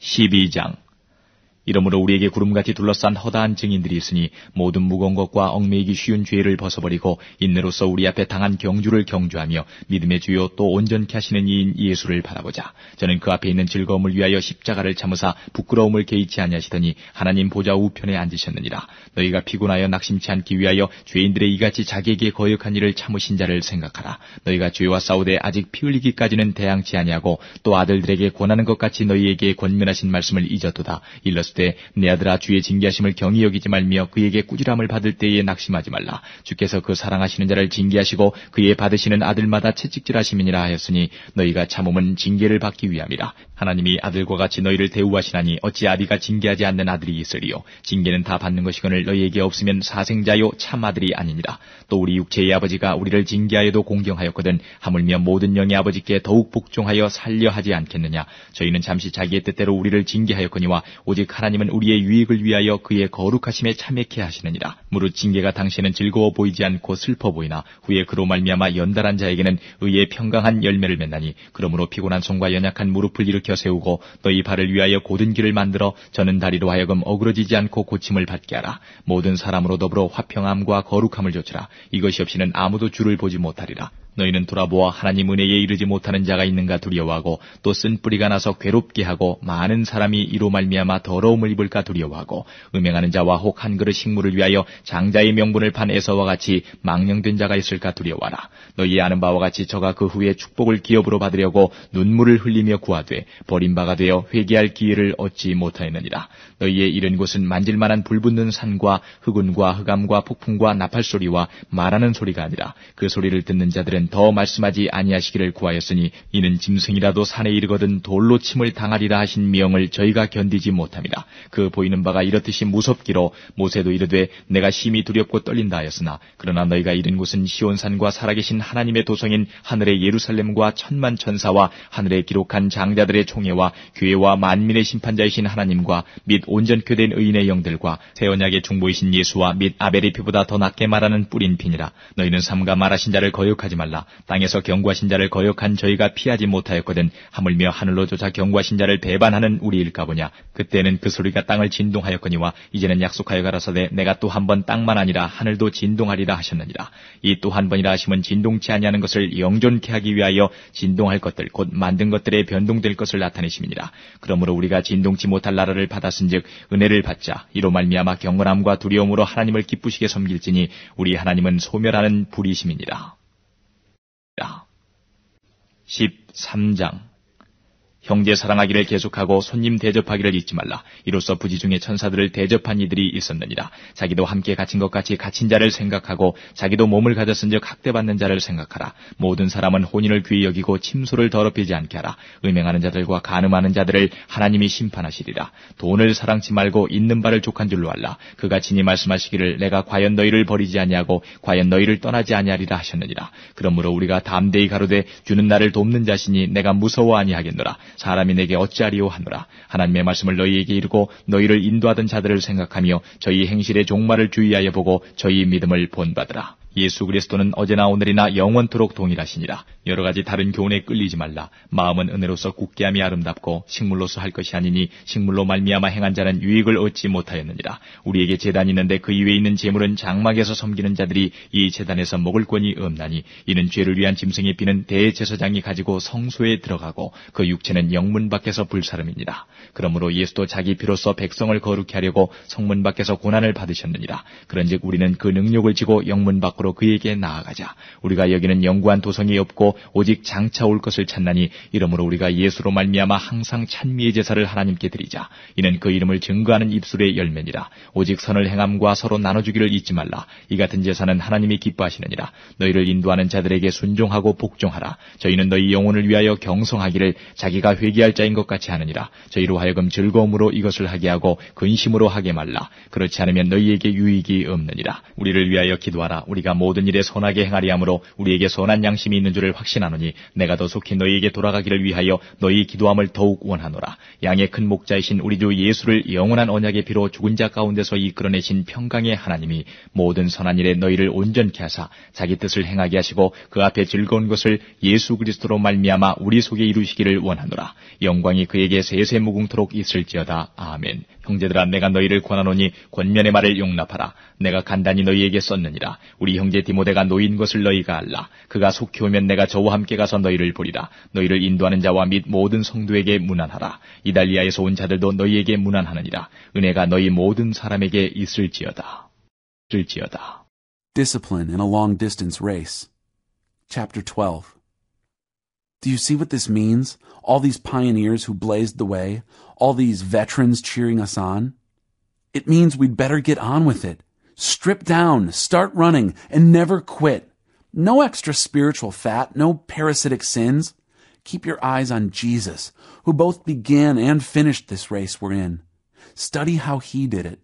12장. 이러므로 우리에게 구름같이 둘러싼 허다한 증인들이 있으니 모든 무거운 것과 얽매이기 쉬운 죄를 벗어버리고 인내로서 우리 앞에 당한 경주를 경주하며 믿음의 주요 또 온전케 하시는 이인 예수를 바라보자. 저는 그 앞에 있는 즐거움을 위하여 십자가를 참으사 부끄러움을 개의치 아니하시더니 하나님 보좌 우편에 앉으셨느니라. 너희가 피곤하여 낙심치 않기 위하여 죄인들의 이같이 자기에게 거역한 일을 참으신 자를 생각하라. 너희가 죄와 싸우되 아직 피 흘리기까지는 대항치 아니하고 또 아들들에게 권하는 것 같이 너희에게 권면하신 말씀을 잊었도다. 일렀을 때 내 아들아 주의 징계하심을 경히 여기지 말며 그에게 꾸지람을 받을 때에 낙심하지 말라. 주께서 그 사랑하시는 자를 징계하시고 그의 받으시는 아들마다 채찍질하심이니라 하였으니 너희가 참음은 징계를 받기 위함이라. 하나님이 아들과 같이 너희를 대우하시나니 어찌 아비가 징계하지 않는 아들이 있으리요. 징계는 다 받는 것이거늘 너희에게 없으면 사생자요 참 아들이 아니니라. 또 우리 육체의 아버지가 우리를 징계하여도 공경하였거든 하물며 모든 영의 아버지께 더욱 복종하여 살려 하지 않겠느냐. 저희는 잠시 자기의 뜻대로 우리를 징계하였거니와 오직 하나님은 우리의 유익을 위하여 그의 거룩하심에 참여케 하시느니라. 무릇 징계가 당시에는 즐거워 보이지 않고 슬퍼 보이나 후에 그로 말미암아 연달한 자에게는 의의 평강한 열매를 맺나니 그러므로 피곤한 손과 연약한 무릎을 일으켜 세우고 너희 발을 위하여 곧은 길을 만들어 저는 다리로 하여금 어그러지지 않고 고침을 받게 하라. 모든 사람으로 더불어 화평함과 거룩함을 좇으라. 이것이 없이는 아무도 주를 보지 못하리라. 너희는 돌아보아 하나님 은혜에 이르지 못하는 자가 있는가 두려워하고 또 쓴 뿌리가 나서 괴롭게 하고 많은 사람이 이로 말미암아 더러움을 입을까 두려워하고 음행하는 자와 혹 한 그릇 식물을 위하여 장자의 명분을 판 에서와 같이 망령된 자가 있을까 두려워하라. 너희 아는 바와 같이 저가 그 후에 축복을 기업으로 받으려고 눈물을 흘리며 구하되 버림바가 되어 회개할 기회를 얻지 못하였느니라. 너희의 이른 곳은 만질만한 불붙는 산과 흑운과 흑암과 폭풍과 나팔소리와 말하는 소리가 아니라 그 소리를 듣는 자들은 더 말씀하지 아니하시기를 구하였으니 이는 짐승이라도 산에 이르거든 돌로 침을 당하리라 하신 명을 저희가 견디지 못함이라. 그 보이는 바가 이렇듯이 무섭기로 모세도 이르되 내가 심히 두렵고 떨린다 하였으나 그러나 너희가 이른 곳은 시온산과 살아계신 하나님의 도성인 하늘의 예루살렘과 천만 천사와 하늘에 기록한 장자들의 총회와 교회와 만민의 심판자이신 하나님과 및 온전케 된 의인의 영들과 새 언약의 중보이신 예수와 및 아벨의 피보다 더 낫게 말하는 뿌린 피니라. 너희는 삼가 말하신 자를 거역하지 말라. 땅에서 경고하신 자를 거역한 저희가 피하지 못하였거든 하물며 하늘로 조차 경고하신 자를 배반하는 우리일까 보냐. 그때는 그 소리가 땅을 진동하였거니와 이제는 약속하여 가라사대 내가 또 한 번 땅만 아니라 하늘도 진동하리라 하셨느니라. 이 또 한 번이라 하심은 진동치 아니하는 것을 영존케 하기 위하여 진동할 것들 곧 만든 것들에 변동될 것을 나타내심이니라. 그러므로 우리가 진동치 못할 나라를 받았은즉 은혜를 받자. 이로 말미암아 경건함과 두려움으로 하나님을 기쁘시게 섬길지니 우리 하나님은 소멸하는 불이심이니라. 13장. 형제 사랑하기를 계속하고 손님 대접하기를 잊지 말라. 이로써 부지 중에 천사들을 대접한 이들이 있었느니라. 자기도 함께 갇힌 것 같이 갇힌 자를 생각하고 자기도 몸을 가졌은즉 학대받는 자를 생각하라. 모든 사람은 혼인을 귀히 여기고 침소를 더럽히지 않게 하라. 음행하는 자들과 간음하는 자들을 하나님이 심판하시리라. 돈을 사랑치 말고 있는 바를 족한 줄로 알라. 그가 친히 말씀하시기를 내가 과연 너희를 버리지 아니하고 과연 너희를 떠나지 아니하리라 하셨느니라. 그러므로 우리가 담대히 가로되 주는 나를 돕는 자시니 내가 무서워 아니하겠노라. 사람이 내게 어찌하리오 하노라. 하나님의 말씀을 너희에게 이르고 너희를 인도하던 자들을 생각하며 저희 행실의 종말을 주의하여 보고 저희 믿음을 본받으라. 예수 그리스도는 어제나 오늘이나 영원토록 동일하시니라. 여러 가지 다른 교훈에 끌리지 말라. 마음은 은혜로서 굳게함이 아름답고 식물로서 할 것이 아니니 식물로 말미암아 행한 자는 유익을 얻지 못하였느니라. 우리에게 제단이 있는데 그 이외에 있는 제물은 장막에서 섬기는 자들이 이 제단에서 먹을 권이 없나니 이는 죄를 위한 짐승의 피는 대제사장이 가지고 성소에 들어가고 그 육체는 영문 밖에서 불사름이니라. 그러므로 예수도 자기 피로써 백성을 거룩히 하려고 성문 밖에서 고난을 받으셨느니라. 그런즉 우리는 그 능력을 지고 영문 밖으로 그에게 나아가자. 우리가 여기는 영구한 도성이 없고 오직 장차 올 것을 찾나니 이러므로 우리가 예수로 말미암아 항상 찬미의 제사를 하나님께 드리자. 이는 그 이름을 증거하는 입술의 열매니라. 오직 선을 행함과 서로 나눠주기를 잊지 말라. 이 같은 제사는 하나님이 기뻐하시느니라. 너희를 인도하는 자들에게 순종하고 복종하라. 저희는 너희 영혼을 위하여 경성하기를 자기가 회개할 자인 것 같이 하느니라. 저희로 하여금 즐거움으로 이것을 하게 하고 근심으로 하게 말라. 그렇지 않으면 너희에게 유익이 없느니라. 우리를 위하여 기도하라. 우리가 우리가 모든 일에 선하게 행하리 하므로 우리에게 선한 양심이 있는 줄을 확신하노니 내가 더 속히 너희에게 돌아가기를 위하여 너희 기도함을 더욱 원하노라. 양의 큰 목자이신 우리 주 예수를 영원한 언약의 피로 죽은 자 가운데서 이끌어내신 평강의 하나님이 모든 선한 일에 너희를 온전케 하사 자기 뜻을 행하게 하시고 그 앞에 즐거운 것을 예수 그리스도로 말미암아 우리 속에 이루시기를 원하노라. 영광이 그에게 세세 무궁토록 있을지어다. 아멘. 형제들아, 내가 너희를 권하노니 권면의 말을 용납하라. 내가 간단히 너희에게 썼느니라. 우리 형제 디모데가 노인 것을 너희가 알라. 그가 속히 오면 내가 저와 함께 가서 너희를 보리라. 너희를 인도하는 자와 및 모든 성도에게 문안하라. 이달리아에서 온 자들도 너희에게 문안하느니라. 은혜가 너희 모든 사람에게 있을지어다. Discipline in a long-distance race. Chapter 12. Do you see what this means? All these pioneers who blazed the way, all these veterans cheering us on? It means we'd better get on with it. Strip down, start running, and never quit. No extra spiritual fat, no parasitic sins. Keep your eyes on Jesus, who both began and finished this race we're in. Study how he did it.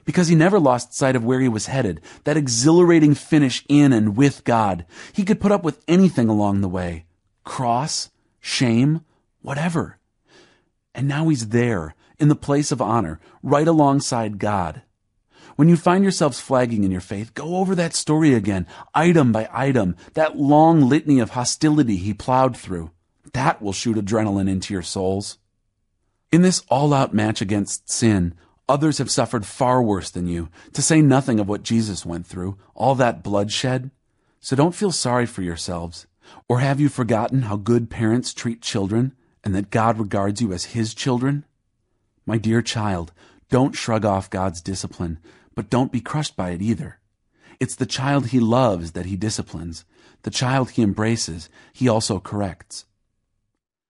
Because he never lost sight of where he was headed, that exhilarating finish in and with God. He could put up with anything along the way. Cross, shame, whatever. And now he's there, in the place of honor, right alongside God. When you find yourselves flagging in your faith, go over that story again, item by item, that long litany of hostility he plowed through. That will shoot adrenaline into your souls. In this all-out match against sin, others have suffered far worse than you, to say nothing of what Jesus went through, all that bloodshed. So don't feel sorry for yourselves. Or have you forgotten how good parents treat children, and that God regards you as his children? My dear child, don't shrug off God's discipline, but don't be crushed by it either. It's the child he loves that he disciplines. The child he embraces, he also corrects.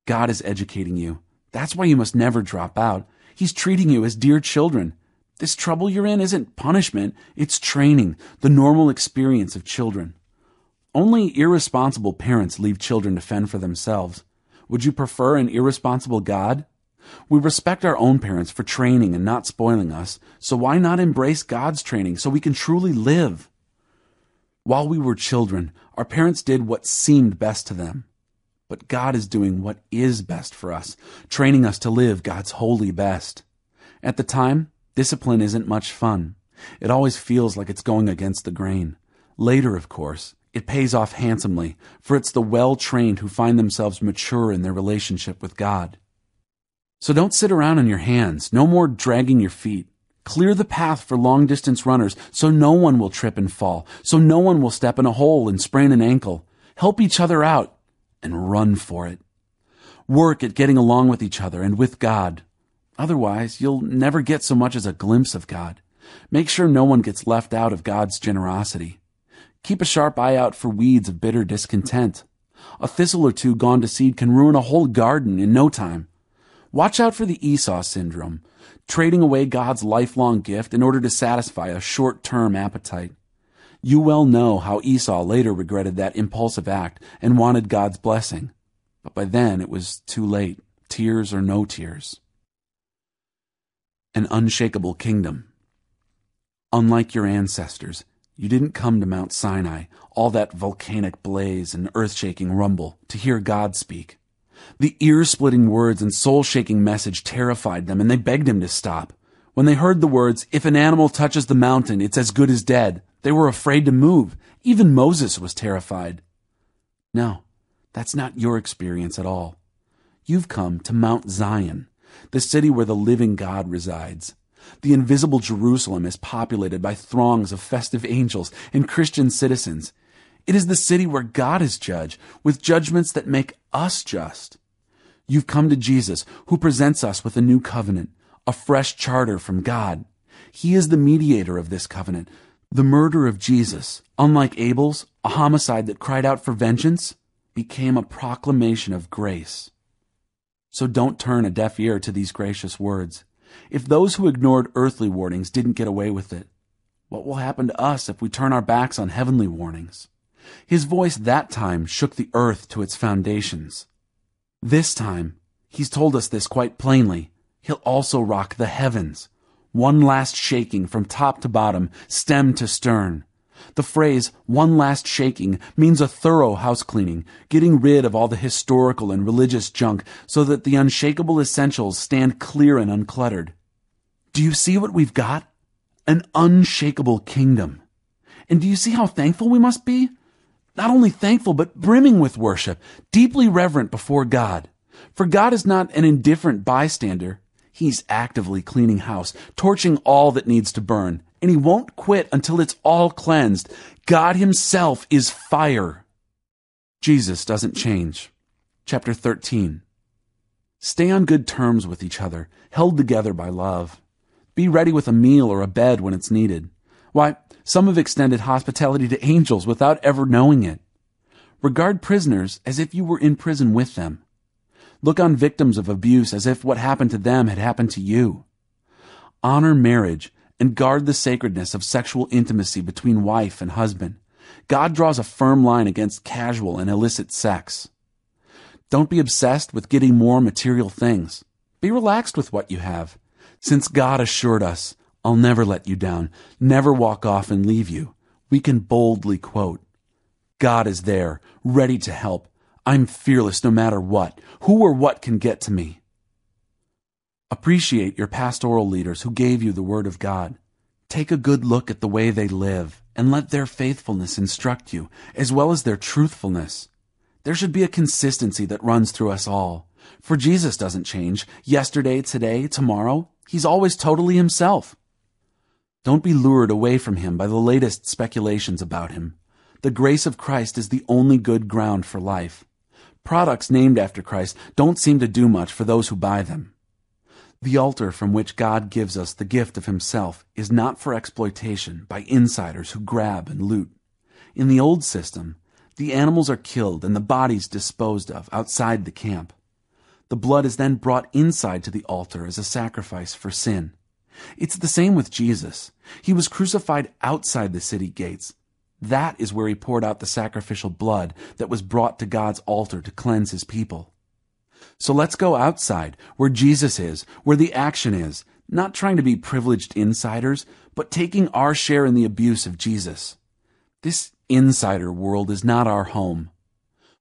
God is educating you. That's why you must never drop out. He's treating you as dear children. This trouble you're in isn't punishment, it's training, the normal experience of children. Only irresponsible parents leave children to fend for themselves. Would you prefer an irresponsible God? We respect our own parents for training and not spoiling us, so why not embrace God's training so we can truly live? While we were children, our parents did what seemed best to them. But God is doing what is best for us, training us to live God's holy best. At the time, discipline isn't much fun. It always feels like it's going against the grain. Later, of course, it pays off handsomely, for it's the well-trained who find themselves mature in their relationship with God. So don't sit around on your hands. No more dragging your feet. Clear the path for long-distance runners so no one will trip and fall, so no one will step in a hole and sprain an ankle. Help each other out and run for it. Work at getting along with each other and with God. Otherwise, you'll never get so much as a glimpse of God. Make sure no one gets left out of God's generosity. Keep a sharp eye out for weeds of bitter discontent. A thistle or two gone to seed can ruin a whole garden in no time. Watch out for the Esau syndrome, trading away God's lifelong gift in order to satisfy a short-term appetite. You well know how Esau later regretted that impulsive act and wanted God's blessing. But by then it was too late, tears or no tears. An unshakable kingdom. Unlike your ancestors, you didn't come to Mount Sinai, all that volcanic blaze and earth-shaking rumble, to hear God speak. The ear-splitting words and soul-shaking message terrified them, and they begged him to stop. When they heard the words, "If an animal touches the mountain, it's as good as dead," they were afraid to move. Even Moses was terrified. No, that's not your experience at all. You've come to Mount Zion, the city where the living God resides. The invisible Jerusalem is populated by throngs of festive angels and Christian citizens. It is the city where God is judge, with judgments that make us just. You've come to Jesus, who presents us with a new covenant, a fresh charter from God. He is the mediator of this covenant. The murder of Jesus, unlike Abel's, a homicide that cried out for vengeance, became a proclamation of grace. So don't turn a deaf ear to these gracious words. If those who ignored earthly warnings didn't get away with it, what will happen to us if we turn our backs on heavenly warnings? His voice that time shook the earth to its foundations. This time, he's told us this quite plainly. He'll also rock the heavens. One last shaking from top to bottom, stem to stern. The phrase, one last shaking, means a thorough house cleaning, getting rid of all the historical and religious junk so that the unshakable essentials stand clear and uncluttered. Do you see what we've got? An unshakable kingdom. And do you see how thankful we must be? Not only thankful, but brimming with worship, deeply reverent before God. For God is not an indifferent bystander. He's actively cleaning house, torching all that needs to burn, and he won't quit until it's all cleansed. God himself is fire. Jesus doesn't change. Chapter 13. Stay on good terms with each other, held together by love. Be ready with a meal or a bed when it's needed. Why, some have extended hospitality to angels without ever knowing it. Regard prisoners as if you were in prison with them. Look on victims of abuse as if what happened to them had happened to you. Honor marriage and guard the sacredness of sexual intimacy between wife and husband. God draws a firm line against casual and illicit sex. Don't be obsessed with getting more material things. Be relaxed with what you have. Since God assured us, I'll never let you down, never walk off and leave you, we can boldly quote, God is there, ready to help. I'm fearless no matter what. Who or what can get to me? Appreciate your pastoral leaders who gave you the Word of God. Take a good look at the way they live and let their faithfulness instruct you, as well as their truthfulness. There should be a consistency that runs through us all. For Jesus doesn't change. Yesterday, today, tomorrow. He's always totally himself. Don't be lured away from him by the latest speculations about him. The grace of Christ is the only good ground for life. Products named after Christ don't seem to do much for those who buy them. The altar from which God gives us the gift of himself is not for exploitation by insiders who grab and loot. In the old system, the animals are killed and the bodies disposed of outside the camp. The blood is then brought inside to the altar as a sacrifice for sin. It's the same with Jesus. He was crucified outside the city gates. That is where he poured out the sacrificial blood that was brought to God's altar to cleanse his people. So let's go outside, where Jesus is, where the action is, not trying to be privileged insiders, but taking our share in the abuse of Jesus. This insider world is not our home.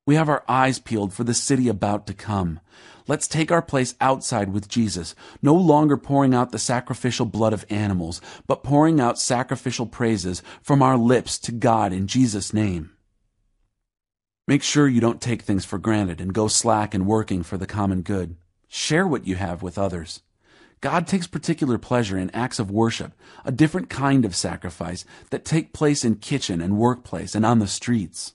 We have our eyes peeled for the city about to come. Let's take our place outside with Jesus, no longer pouring out the sacrificial blood of animals, but pouring out sacrificial praises from our lips to God in Jesus' name. Make sure you don't take things for granted and go slack in working for the common good. Share what you have with others. God takes particular pleasure in acts of worship, a different kind of sacrifice that take place in kitchen and workplace and on the streets.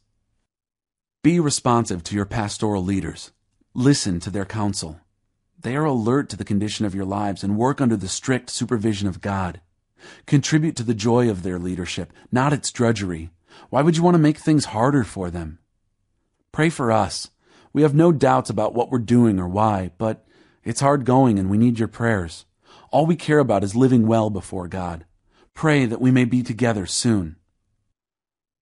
Be responsive to your pastoral leaders. Listen to their counsel. They are alert to the condition of your lives and work under the strict supervision of God. Contribute to the joy of their leadership, not its drudgery. Why would you want to make things harder for them? Pray for us. We have no doubts about what we're doing or why, but it's hard going and we need your prayers. All we care about is living well before God. Pray that we may be together soon.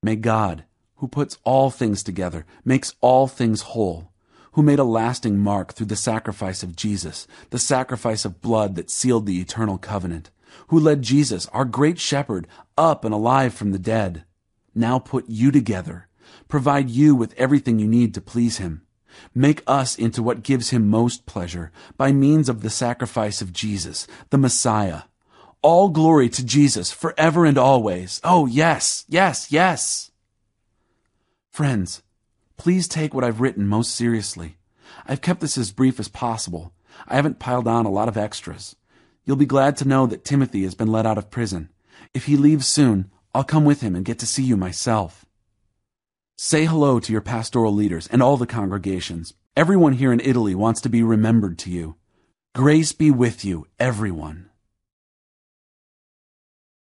May God, who puts all things together, makes all things whole, who made a lasting mark through the sacrifice of Jesus, the sacrifice of blood that sealed the eternal covenant, who led Jesus, our great shepherd, up and alive from the dead, now put you together, provide you with everything you need to please him. Make us into what gives him most pleasure by means of the sacrifice of Jesus, the Messiah. All glory to Jesus forever and always. Oh, yes, yes, yes. Friends, please take what I've written most seriously. I've kept this as brief as possible. I haven't piled on a lot of extras. You'll be glad to know that Timothy has been let out of prison. If he leaves soon, I'll come with him and get to see you myself. Say hello to your pastoral leaders and all the congregations. Everyone here in Italy wants to be remembered to you. Grace be with you, everyone.